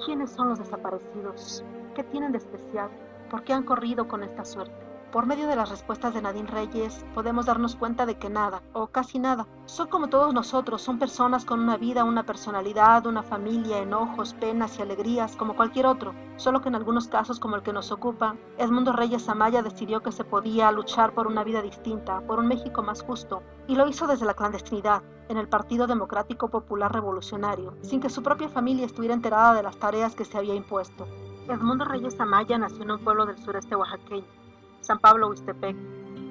¿Quiénes son los desaparecidos? ¿Qué tienen de especial? ¿Por qué han corrido con esta suerte? Por medio de las respuestas de Nadine Reyes, podemos darnos cuenta de que nada, o casi nada, son como todos nosotros, son personas con una vida, una personalidad, una familia, enojos, penas y alegrías, como cualquier otro, solo que en algunos casos como el que nos ocupa, Edmundo Reyes Amaya decidió que se podía luchar por una vida distinta, por un México más justo, y lo hizo desde la clandestinidad, en el Partido Democrático Popular Revolucionario, sin que su propia familia estuviera enterada de las tareas que se había impuesto. Edmundo Reyes Amaya nació en un pueblo del sureste oaxaqueño, San Pablo Huistepec.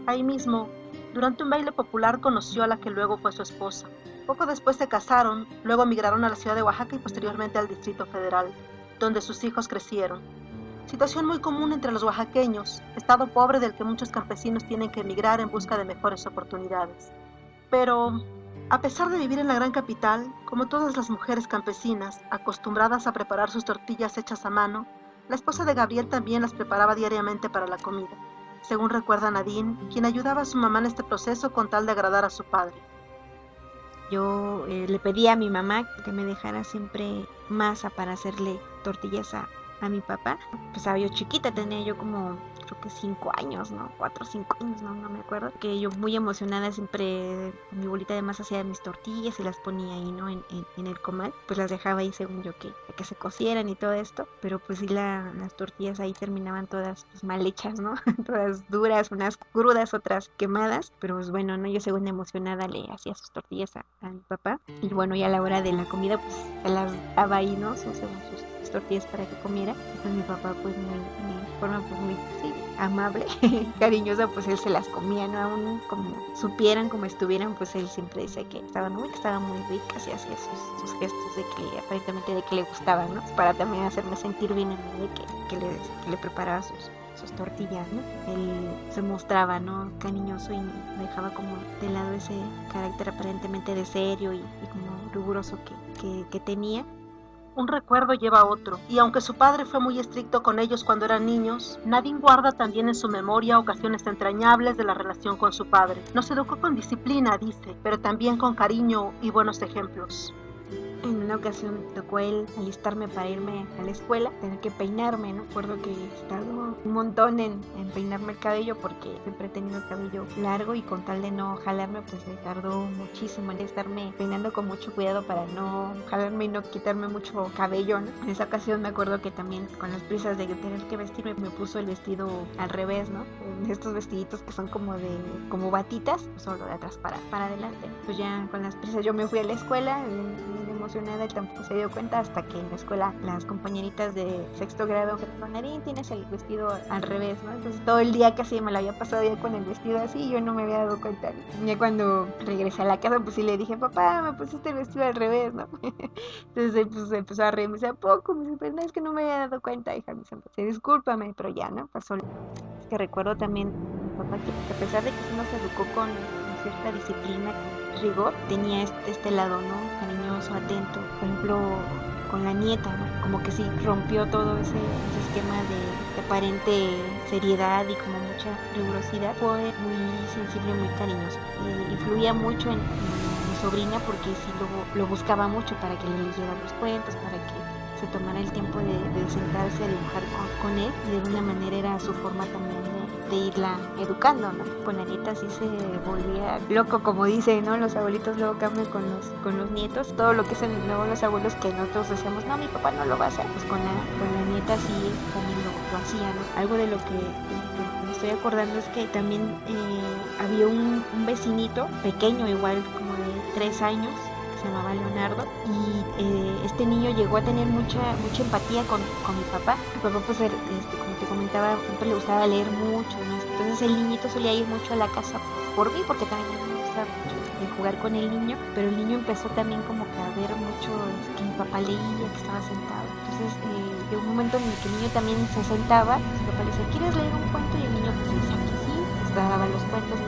Ahí mismo, durante un baile popular conoció a la que luego fue su esposa. Poco después se casaron, luego emigraron a la ciudad de Oaxaca y posteriormente al Distrito Federal, donde sus hijos crecieron. Situación muy común entre los oaxaqueños, estado pobre del que muchos campesinos tienen que emigrar en busca de mejores oportunidades. Pero, a pesar de vivir en la gran capital, como todas las mujeres campesinas, acostumbradas a preparar sus tortillas hechas a mano, la esposa de Gabriel también las preparaba diariamente para la comida, según recuerda Nadine, quien ayudaba a su mamá en este proceso con tal de agradar a su padre. Yo le pedí a mi mamá que me dejara siempre masa para hacerle tortillas a mi papá. Pues estaba yo chiquita, tenía yo como creo que 5 años, ¿no? 4 o 5 años, no me acuerdo. Que yo muy emocionada siempre con mi bolita de masa hacía mis tortillas y las ponía ahí, ¿no? En el comal. Pues las dejaba ahí según yo que se cocieran y todo esto. Pero pues sí las tortillas ahí terminaban todas pues, mal hechas, ¿no? Todas duras, unas crudas, otras quemadas. Pero pues bueno, ¿no? Yo según emocionada le hacía sus tortillas a mi papá. Y bueno, ya a la hora de la comida pues se las daba ahí, ¿no? Según sus tortillas para que comiera. Pues mi papá pues muy forma pues muy sí, amable, cariñosa, pues él se las comía, ¿no? Aún como supieran, como estuvieran, pues él siempre decía que estaban muy ricas y hacía sus gestos de que aparentemente de que le gustaban, ¿no? Para también hacerme sentir bien a mí de que le preparaba sus tortillas, ¿no? Él se mostraba, ¿no? Cariñoso y dejaba como de lado ese carácter aparentemente de serio y como riguroso que tenía. Un recuerdo lleva a otro, y aunque su padre fue muy estricto con ellos cuando eran niños, Nadine guarda también en su memoria ocasiones entrañables de la relación con su padre. Nos educó con disciplina, dice, pero también con cariño y buenos ejemplos. En una ocasión tocó él alistarme para irme a la escuela, tener que peinarme, ¿no? Recuerdo que tardó un montón en peinarme el cabello porque siempre he tenido el cabello largo y con tal de no jalarme, pues le tardó muchísimo en estarme peinando con mucho cuidado para no jalarme y no quitarme mucho cabello, ¿no? En esa ocasión me acuerdo que también con las prisas de tener que vestirme me puso el vestido al revés, ¿no? Estos vestiditos que son como batitas, pues solo de atrás para adelante. Pues ya con las prisas yo me fui a la escuela, emocionada, él tampoco se dio cuenta hasta que en la escuela las compañeritas de sexto grado me dijeron, Narín, tienes el vestido al revés, ¿no? Entonces todo el día casi me lo había pasado ya con el vestido así y yo no me había dado cuenta. Ya cuando regresé a la casa pues sí le dije, papá, me pusiste el vestido al revés, ¿no? Entonces él pues empezó a reír, me dice, ¿a poco? Me dice, pero no, es que no me había dado cuenta, hija, me dice, discúlpame, pero ya, ¿no? Pasó. Es que recuerdo también mi papá que a pesar de que sí nos educó con cierta disciplina, rigor, tenía este lado, ¿no? Cariñoso, atento. Por ejemplo, con la nieta, ¿no? Como que sí rompió todo ese esquema de aparente seriedad y como mucha rigurosidad. Fue muy sensible, muy cariñoso. Influía mucho en mi sobrina porque sí lo buscaba mucho para que le leyera los cuentos, para que se tomara el tiempo de sentarse a dibujar con él y de alguna manera era su forma también de irla educando, ¿no? Con la nieta sí se volvía loco, como dicen, ¿no? Los abuelitos luego cambian con los nietos, todo lo que hacen luego los abuelos que nosotros decíamos, no, mi papá no lo va a hacer, pues con la nieta sí también lo hacía, ¿no? Algo de lo que me estoy acordando es que también había un vecinito pequeño, igual como de 3 años, se llamaba Leonardo y este niño llegó a tener mucha empatía con mi papá. Mi papá pues como te comentaba siempre le gustaba leer mucho, ¿no? Entonces el niñito solía ir mucho a la casa por mí porque también a mí me gustaba mucho jugar con el niño, pero el niño empezó también como que a ver mucho que mi papá leía, que estaba sentado. Entonces llegó un momento en el que el niño también se sentaba, su papá le decía, ¿quieres leer un cuento? Y el niño pues le decía que sí, pues daba los cuentos,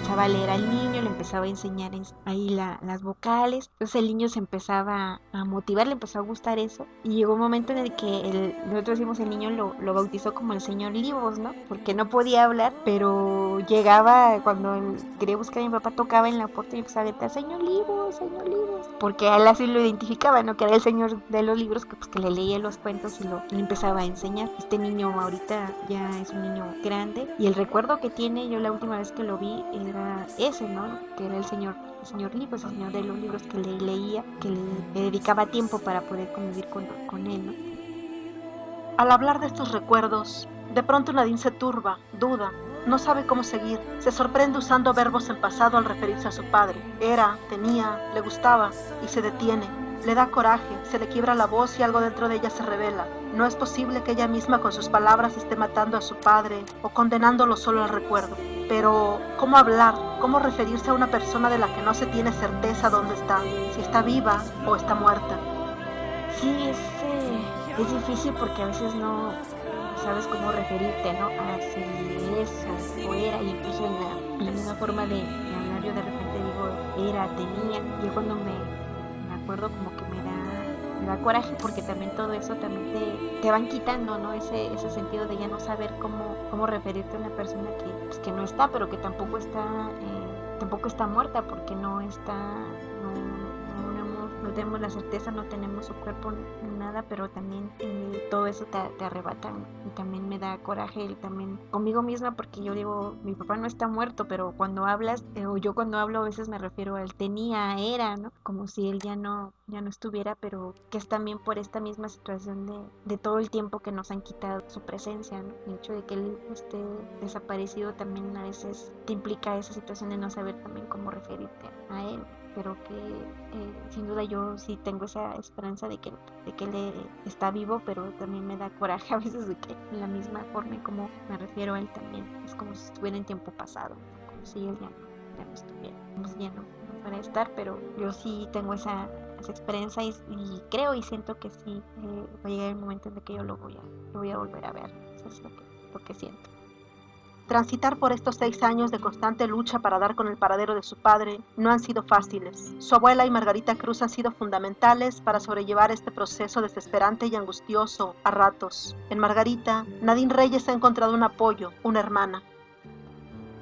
empezaba a leer al niño, le empezaba a enseñar ahí las vocales. Entonces el niño se empezaba a motivar, le empezó a gustar eso. Y llegó un momento en el que nosotros decimos el niño lo bautizó como el señor Libos, ¿no? Porque no podía hablar, pero llegaba cuando quería buscar a mi papá, tocaba en la puerta y empezaba a gritar, señor Libos, señor Libos. Porque a él así lo identificaba, ¿no? Que era el señor de los libros que le leía los cuentos y le empezaba a enseñar. Este niño ahorita ya es un niño grande y el recuerdo que tiene, yo la última vez que lo vi era ese, ¿no? Que era el señor Libos, el señor de los libros que le leía, que le dedicaba tiempo para poder convivir con él, ¿no? Al hablar de estos recuerdos, de pronto Nadine se turba, duda, no sabe cómo seguir, se sorprende usando verbos en pasado al referirse a su padre. Era, tenía, le gustaba, y se detiene. Le da coraje, se le quiebra la voz y algo dentro de ella se revela. No es posible que ella misma con sus palabras esté matando a su padre o condenándolo solo al recuerdo. Pero, ¿cómo hablar? ¿Cómo referirse a una persona de la que no se tiene certeza dónde está? Si está viva o está muerta. Sí, es difícil porque a veces no sabes cómo referirte, ¿no? A si es o era, y incluso en la misma forma de hablar yo de repente digo era, tenía, y yo cuando me acuerdo como que me da coraje porque también todo eso también te van quitando, ¿no? Ese sentido de ya no saber cómo referirte a una persona que no está, pero que tampoco está muerta porque no tenemos la certeza, no tenemos su cuerpo ni nada, pero también todo eso te arrebata, ¿no? Y también me da coraje también conmigo misma porque yo digo, mi papá no está muerto, pero cuando hablas, o yo cuando hablo a veces me refiero al tenía, era, ¿no? Como si él ya no estuviera, pero que es también por esta misma situación de todo el tiempo que nos han quitado su presencia, ¿no? El hecho de que él esté desaparecido también a veces te implica esa situación de no saber también cómo referirte a él, pero que sin duda yo sí tengo esa esperanza de que él está vivo, pero también me da coraje a veces de que en la misma forma en como me refiero a él también es como si estuviera en tiempo pasado, como si él ya no estuviera, como si ya no fuera a estar, pero yo sí tengo esa experiencia y creo y siento que sí va a llegar el momento en el que yo lo voy a volver a ver. Eso es lo que siento. Transitar por estos 6 años de constante lucha para dar con el paradero de su padre no han sido fáciles. Su abuela y Margarita Cruz han sido fundamentales para sobrellevar este proceso desesperante y angustioso a ratos. En Margarita, Nadine Reyes ha encontrado un apoyo, una hermana.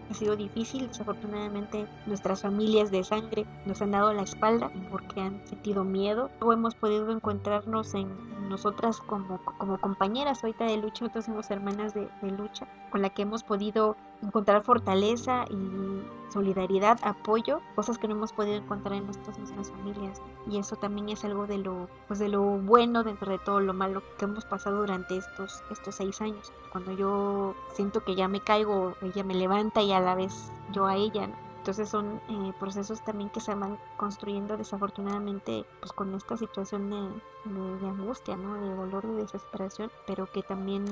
Ha sido difícil, desafortunadamente nuestras familias de sangre nos han dado la espalda porque han sentido miedo. Luego hemos podido encontrarnos en nosotras como compañeras ahorita de lucha, nosotros somos hermanas de lucha, con la que hemos podido encontrar fortaleza y solidaridad, apoyo, cosas que no hemos podido encontrar en nuestras mismas familias. Y eso también es algo de lo bueno dentro de todo lo malo que hemos pasado durante estos 6 años. Cuando yo siento que ya me caigo, ella me levanta y a la vez yo a ella, ¿no? Entonces son procesos también que se van construyendo desafortunadamente pues con esta situación de angustia, ¿no? De dolor, de desesperación, pero que también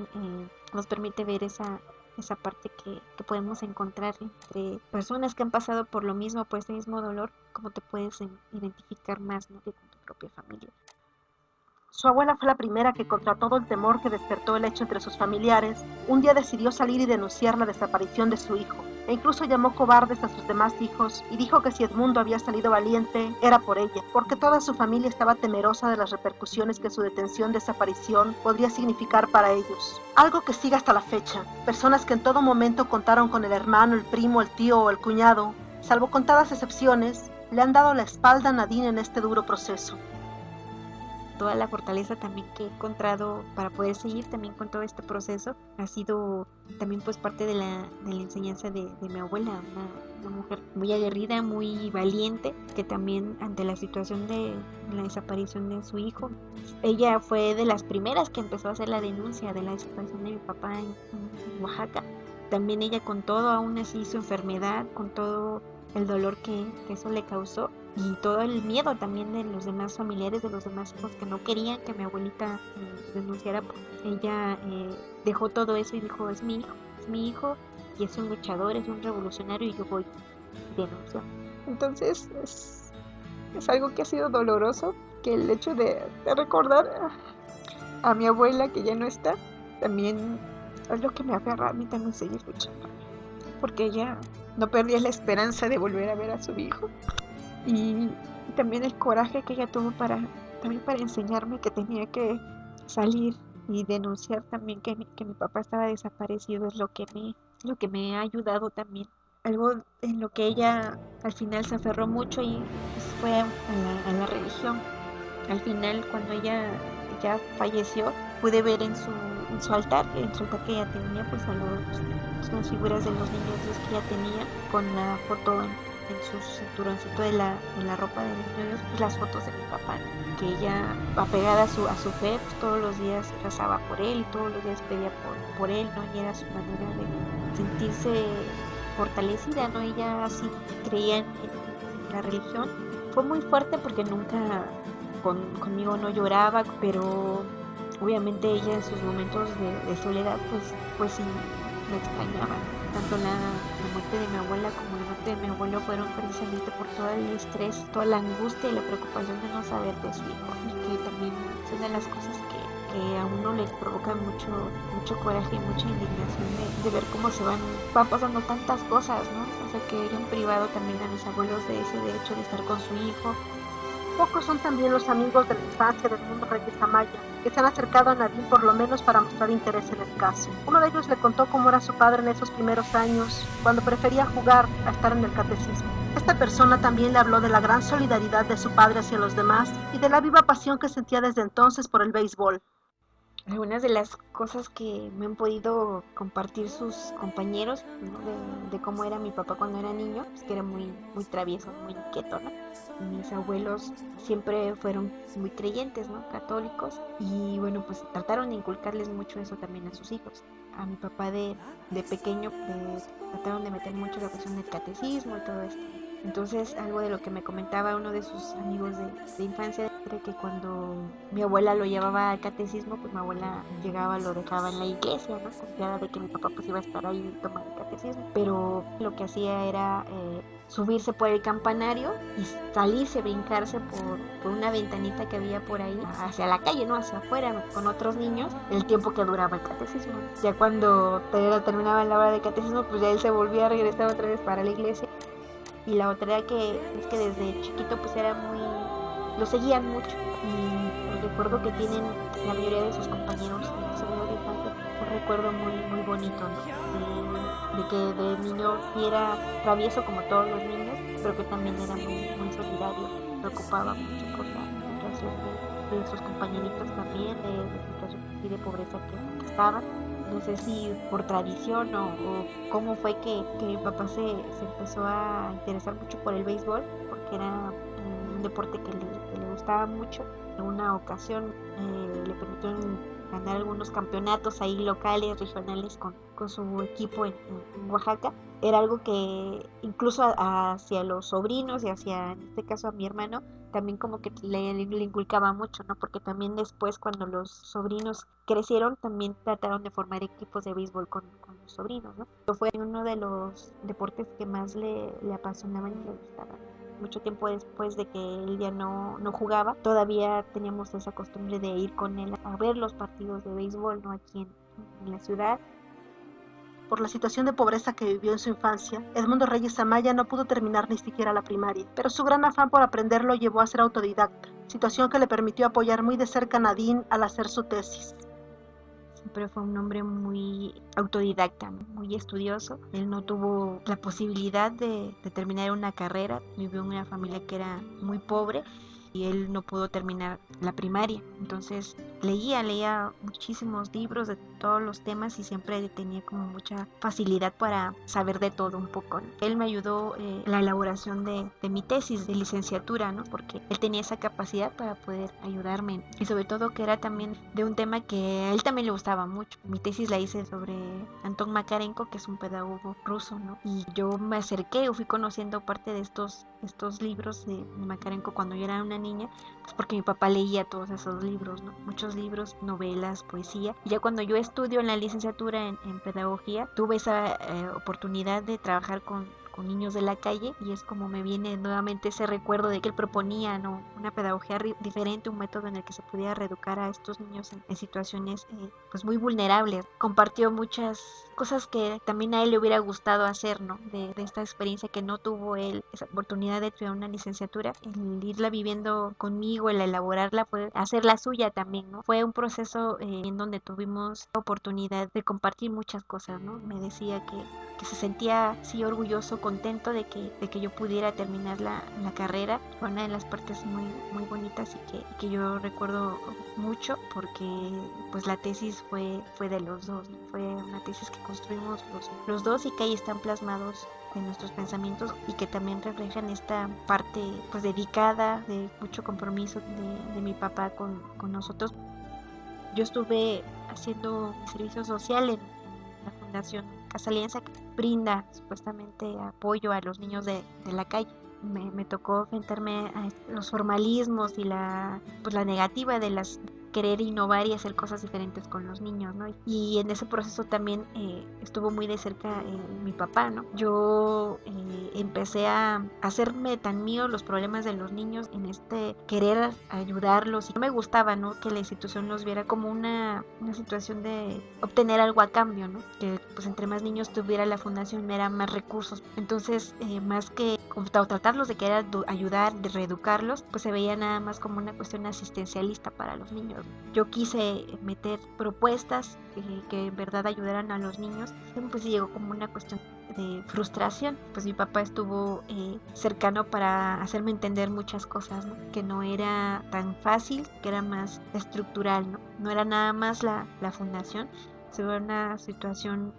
nos permite ver esa parte que podemos encontrar entre personas que han pasado por lo mismo, por este mismo dolor, cómo te puedes identificar más, ¿no? Que con tu propia familia. Su abuela fue la primera que, contra todo el temor que despertó el hecho entre sus familiares, un día decidió salir y denunciar la desaparición de su hijo, e incluso llamó cobardes a sus demás hijos y dijo que si Edmundo había salido valiente era por ella, porque toda su familia estaba temerosa de las repercusiones que su detención y desaparición podría significar para ellos. Algo que sigue hasta la fecha. Personas que en todo momento contaron con el hermano, el primo, el tío o el cuñado, salvo contadas excepciones, le han dado la espalda a Nadine en este duro proceso. Toda la fortaleza también que he encontrado para poder seguir también con todo este proceso ha sido también pues parte de la enseñanza de mi abuela, una mujer muy aguerrida, muy valiente, que también ante la situación de la desaparición de su hijo, ella fue de las primeras que empezó a hacer la denuncia de la desaparición de mi papá en Oaxaca. También ella con todo, aún así su enfermedad, con todo el dolor que eso le causó, y todo el miedo también de los demás familiares, de los demás hijos que no querían que mi abuelita denunciara. Ella dejó todo eso y dijo, es mi hijo y es un luchador, es un revolucionario y yo voy a denunciar. Entonces es algo que ha sido doloroso, que el hecho de recordar a mi abuela que ya no está, también es lo que me aferra a mí también seguir luchando, porque ella no perdía la esperanza de volver a ver a su hijo. Y también el coraje que ella tuvo también para enseñarme que tenía que salir y denunciar también que mi papá estaba desaparecido, es lo que me ha ayudado también. Algo en lo que ella al final se aferró mucho y pues, fue a la religión. Al final, cuando ella ya falleció, pude ver en su altar que ella tenía, pues las figuras de los niños Dios que ella tenía, con la foto en su cinturoncito de la ropa de niño Dios, pues las fotos de mi papá, ¿no? Que ella, apegada a su fe, pues todos los días rezaba por él y todos los días pedía por él, ¿no? Y era su manera de sentirse fortalecida, ¿no? Ella así creía en la religión. Fue muy fuerte porque nunca conmigo no lloraba, pero obviamente ella en sus momentos de soledad, pues sí me extrañaba. Tanto la muerte de mi abuela como la muerte de mi abuelo fueron precisamente por todo el estrés, toda la angustia y la preocupación de no saber de su hijo, y que también son de las cosas que a uno le provoca mucho coraje y mucha indignación de ver cómo van pasando tantas cosas, ¿no? O sea, que hayan privado también a mis abuelos de ese derecho de estar con su hijo. Pocos son también los amigos de la infancia de Edmundo Reyes Amaya, que se han acercado a Nadine por lo menos para mostrar interés en el caso. Uno de ellos le contó cómo era su padre en esos primeros años, cuando prefería jugar a estar en el catecismo. Esta persona también le habló de la gran solidaridad de su padre hacia los demás y de la viva pasión que sentía desde entonces por el béisbol. Algunas de las cosas que me han podido compartir sus compañeros, ¿no? De cómo era mi papá cuando era niño, pues que era muy travieso, muy inquieto, ¿no? Mis abuelos siempre fueron muy creyentes, ¿no? Católicos, y bueno, pues trataron de inculcarles mucho eso también a sus hijos. A mi papá de pequeño trataron de meter mucho la cuestión del catecismo y todo esto. Entonces, algo de lo que me comentaba uno de sus amigos de infancia era que cuando mi abuela lo llevaba al catecismo, pues mi abuela llegaba, lo dejaba en la iglesia, ¿no? Confiada de que mi papá pues iba a estar ahí tomando el catecismo. Pero lo que hacía era subirse por el campanario y salirse, brincarse por una ventanita que había por ahí hacia la calle, ¿no? Hacia afuera, ¿no? Con otros niños, el tiempo que duraba el catecismo. Ya cuando terminaba la hora de catecismo, pues ya él se volvía a regresar otra vez para la iglesia. Y la otra era es que desde chiquito pues era lo seguían mucho, y recuerdo que tienen la mayoría de sus compañeros en su de infancia un recuerdo muy bonito, ¿no? De que de niño sí era travieso como todos los niños, pero que también era muy solidario, preocupaba mucho por la situación de sus compañeritos también, de la situación y de pobreza que estaban. No sé si por tradición o cómo fue que mi papá se empezó a interesar mucho por el béisbol, porque era un deporte que le gustaba mucho. En una ocasión le permitieron ganar algunos campeonatos ahí locales, regionales con su equipo en Oaxaca. Era algo que incluso hacia los sobrinos y hacia, en este caso, a mi hermano, también como que le inculcaba mucho, ¿no? Porque también después cuando los sobrinos crecieron, también trataron de formar equipos de béisbol con los sobrinos, ¿no? Pero fue uno de los deportes que más le apasionaban y le gustaban. Mucho tiempo después de que él ya no jugaba, todavía teníamos esa costumbre de ir con él a ver los partidos de béisbol, ¿no? Aquí en la ciudad. Por la situación de pobreza que vivió en su infancia, Edmundo Reyes Amaya no pudo terminar ni siquiera la primaria, pero su gran afán por aprender lo llevó a ser autodidacta, situación que le permitió apoyar muy de cerca a Nadine al hacer su tesis. Siempre fue un hombre muy autodidacta, muy estudioso. Él no tuvo la posibilidad de terminar una carrera, vivió en una familia que era muy pobre y él no pudo terminar la primaria. Entonces leía muchísimos libros de todos los temas y siempre tenía como mucha facilidad para saber de todo un poco, ¿no? Él me ayudó en la elaboración de mi tesis de licenciatura, ¿no? Porque él tenía esa capacidad para poder ayudarme, y sobre todo que era también de un tema que a él también le gustaba mucho. Mi tesis la hice sobre Anton Makarenko, que es un pedagogo ruso, ¿no? Y yo me acerqué o fui conociendo parte de estos libros de Makarenko cuando yo era una niña, pues porque mi papá leía todos esos libros, ¿no? Muchos libros, novelas, poesía. Y ya cuando yo estudio en la licenciatura en pedagogía, tuve esa oportunidad de trabajar con con niños de la calle, y es como me viene nuevamente ese recuerdo de que él proponía, ¿no?, una pedagogía diferente, un método en el que se pudiera reeducar a estos niños en situaciones pues muy vulnerables. Compartió muchas cosas que también a él le hubiera gustado hacer, ¿no?, de esta experiencia que no tuvo él, esa oportunidad de estudiar una licenciatura, el irla viviendo conmigo, el elaborarla, fue hacerla suya también, ¿no? Fue un proceso en donde tuvimos la oportunidad de compartir muchas cosas, ¿no? Me decía que se sentía sí orgulloso, contento de que yo pudiera terminar la carrera. Fue una de las partes muy, muy bonitas y que yo recuerdo mucho, porque pues la tesis fue de los dos, ¿no? Fue una tesis que construimos los dos y que ahí están plasmados en nuestros pensamientos y que también reflejan esta parte pues dedicada, de mucho compromiso de mi papá con nosotros. Yo estuve haciendo servicio social en la Fundación Casa Alianza, que brinda supuestamente apoyo a los niños de la calle. Me tocó enfrentarme a los formalismos y la negativa de las querer innovar y hacer cosas diferentes con los niños, ¿no? Y en ese proceso también estuvo muy de cerca mi papá, ¿no? Yo empecé a hacerme tan mío los problemas de los niños, en este querer ayudarlos, y no me gustaba, ¿no?, que la institución los viera como una situación de obtener algo a cambio, ¿no? Que pues entre más niños tuviera la fundación era más recursos. Entonces, más que tratarlos de querer ayudar, de reeducarlos, pues se veía nada más como una cuestión asistencialista para los niños. Yo quise meter propuestas que en verdad ayudaran a los niños, pues llegó como una cuestión de frustración. Pues mi papá estuvo cercano para hacerme entender muchas cosas, ¿no?, que no era tan fácil, que era más estructural, no era nada más la fundación, se ve una situación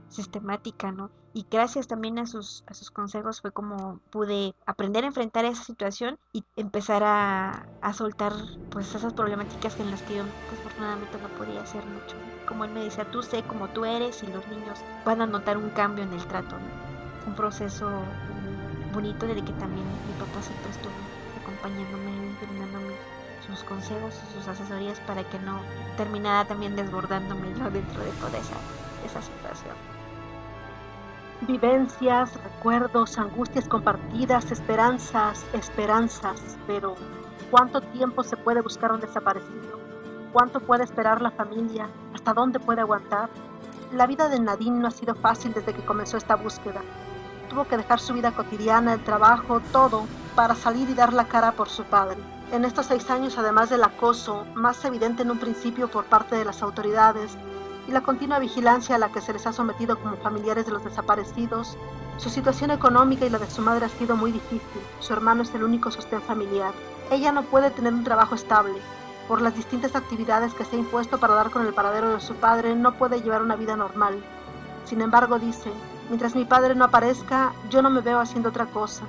sistemática, ¿no? Y gracias también a sus consejos fue como pude aprender a enfrentar esa situación y empezar a soltar pues esas problemáticas en las que yo desafortunadamente no podía hacer mucho. Como él me decía, tú sé como tú eres y los niños van a notar un cambio en el trato, ¿no? Fue un proceso bonito, de que también mi papá siempre estuvo acompañándome, brindándome sus consejos y sus asesorías para que no terminara también desbordándome yo dentro de toda esa situación. Vivencias, recuerdos, angustias compartidas, esperanzas, pero ¿cuánto tiempo se puede buscar un desaparecido? ¿Cuánto puede esperar la familia? ¿Hasta dónde puede aguantar? La vida de Nadine no ha sido fácil desde que comenzó esta búsqueda. Tuvo que dejar su vida cotidiana, el trabajo, todo, para salir y dar la cara por su padre. En estos 6 años, además del acoso, más evidente en un principio por parte de las autoridades, y la continua vigilancia a la que se les ha sometido como familiares de los desaparecidos, su situación económica y la de su madre ha sido muy difícil. Su hermano es el único sostén familiar. Ella no puede tener un trabajo estable. Por las distintas actividades que se ha impuesto para dar con el paradero de su padre, no puede llevar una vida normal. Sin embargo, dice, mientras mi padre no aparezca, yo no me veo haciendo otra cosa.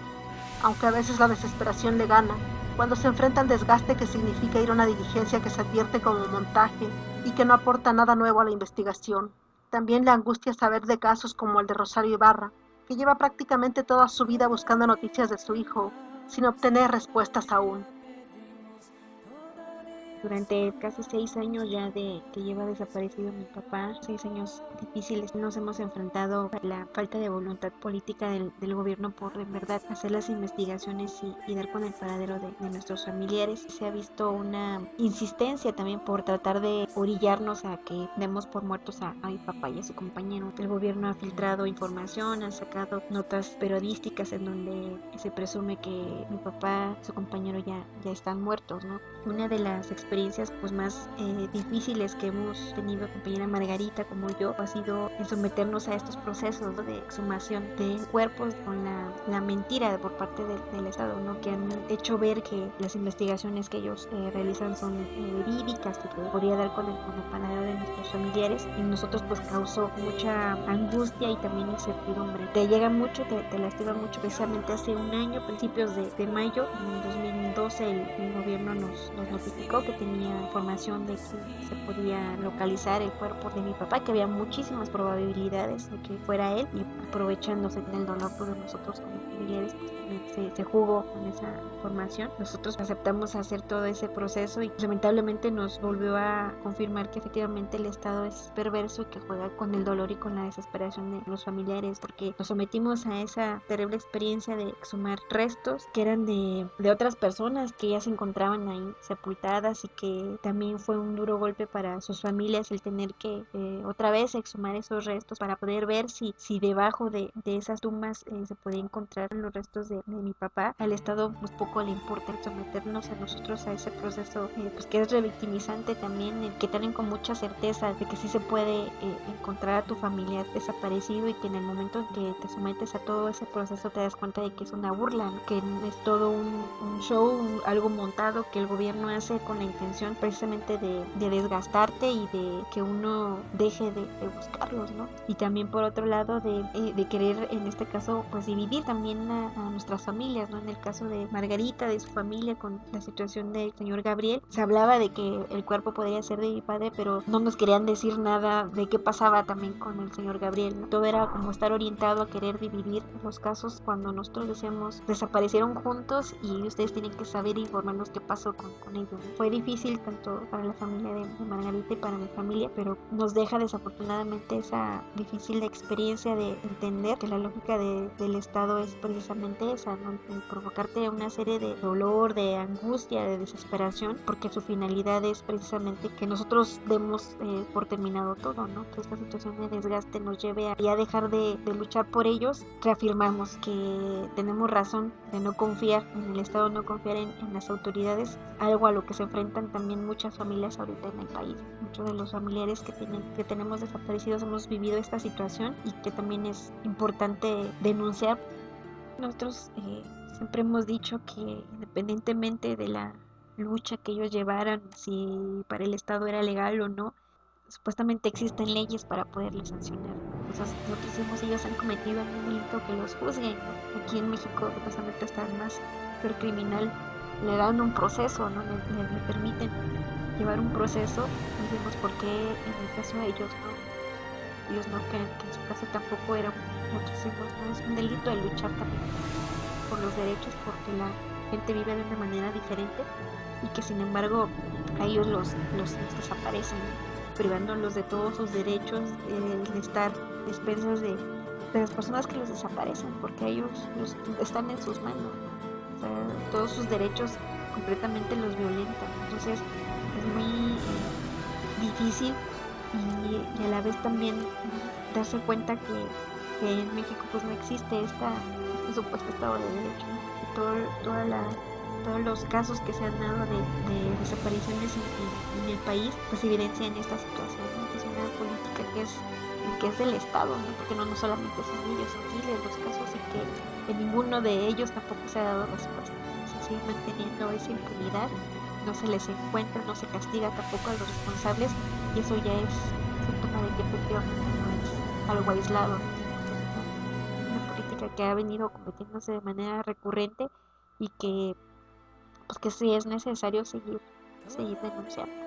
Aunque a veces la desesperación le gana, cuando se enfrenta al desgaste que significa ir a una diligencia que se advierte como montaje y que no aporta nada nuevo a la investigación. También le angustia saber de casos como el de Rosario Ibarra, que lleva prácticamente toda su vida buscando noticias de su hijo, sin obtener respuestas aún. Durante casi 6 años ya de que lleva desaparecido mi papá, 6 años difíciles, nos hemos enfrentado a la falta de voluntad política del gobierno por en verdad hacer las investigaciones y dar con el paradero de nuestros familiares. Se ha visto una insistencia también por tratar de orillarnos a que demos por muertos a mi papá y a su compañero. El gobierno ha filtrado información, ha sacado notas periodísticas en donde se presume que mi papá y su compañero ya están muertos, ¿no? Una de las experiencias pues más difíciles que hemos tenido, compañera Margarita como yo, ha sido el someternos a estos procesos, ¿no?, de exhumación de cuerpos con la mentira por parte del Estado, ¿no?, que han hecho ver que las investigaciones que ellos realizan son verídicas y que podría dar con el paradero de nuestros familiares, y nosotros pues causó mucha angustia y también incertidumbre. Te llega mucho, te lastima mucho. Precisamente hace un año, principios de mayo, en 2012, el gobierno nos notificó que tenía información de que se podía localizar el cuerpo de mi papá, que había muchísimas probabilidades de que fuera él, y aprovechándose del dolor pues, de nosotros como familiares, pues también se jugó con esa información. Nosotros aceptamos hacer todo ese proceso y lamentablemente nos volvió a confirmar que efectivamente el Estado es perverso y que juega con el dolor y con la desesperación de los familiares, porque nos sometimos a esa terrible experiencia de exhumar restos que eran de otras personas que ya se encontraban ahí sepultadas, y que también fue un duro golpe para sus familias el tener que otra vez exhumar esos restos para poder ver si debajo de esas tumbas se podía encontrar los restos de mi papá. Al Estado pues poco le importa someternos a nosotros a ese proceso pues que es revictimizante también, que tienen con mucha certeza de que sí se puede encontrar a tu familiar desaparecido, y que en el momento en que te sometes a todo ese proceso te das cuenta de que es una burla, ¿no? Que es todo un show, algo montado que el gobierno hace con la intención precisamente de desgastarte y de que uno deje de buscarlos, ¿no? Y también por otro lado de querer en este caso pues dividir también a nuestras familias, ¿no? En el caso de Margarita, de su familia, con la situación del señor Gabriel, se hablaba de que el cuerpo podría ser de mi padre, pero no nos querían decir nada de qué pasaba también con el señor Gabriel, ¿no? Todo era como estar orientado a querer dividir los casos, cuando nosotros decíamos desaparecieron juntos y ustedes tienen que saber e informarnos qué pasó con ellos. Fue difícil tanto para la familia de Margarita y para mi familia, pero nos deja desafortunadamente esa difícil experiencia de entender que la lógica del Estado es precisamente esa, ¿no? El provocarte una serie de dolor, de angustia, de desesperación, porque su finalidad es precisamente que nosotros demos por terminado todo, ¿no? Que esta situación de desgaste nos lleve a ya dejar de luchar por ellos. Reafirmamos que tenemos razón de no confiar en el Estado, no confiar en las autoridades, algo a lo que se enfrentan también muchas familias ahorita en el país. Muchos de los familiares que tenemos desaparecidos hemos vivido esta situación, y que también es importante denunciar. Nosotros siempre hemos dicho que independientemente de la lucha que ellos llevaran, si para el Estado era legal o no, supuestamente existen leyes para poderlos sancionar. Entonces nosotros decimos, ellos han cometido algún delito, que los juzguen, ¿no? Aquí en México supuestamente está el más peor criminal, le dan un proceso, ¿no? Le permiten llevar un proceso, y decimos por qué en el caso de ellos no, que en su caso tampoco era nosotros decimos, no es un delito de luchar también por los derechos, porque la gente vive de una manera diferente, y que sin embargo a ellos los desaparecen, privándolos de todos sus derechos, de estar expensas de las personas que los desaparecen, porque ellos están en sus manos, o sea, todos sus derechos completamente los violentan. Entonces es muy difícil, y a la vez también darse cuenta que en México pues no existe este supuesto Estado de Derecho, ¿no? Y todos los casos que se han dado de desapariciones en el país pues evidencian esta situación, ¿no? Que es una política que es del Estado, ¿no? Porque no solamente son ellos, son miles los casos, y que en ninguno de ellos tampoco se ha dado respuesta. Se sigue manteniendo esa impunidad, no se les encuentra, no se castiga tampoco a los responsables, y eso ya es síntoma de que efectivamente no es algo aislado, ¿no? Una política que ha venido cometiéndose de manera recurrente, y que pues que sí es necesario seguir denunciando.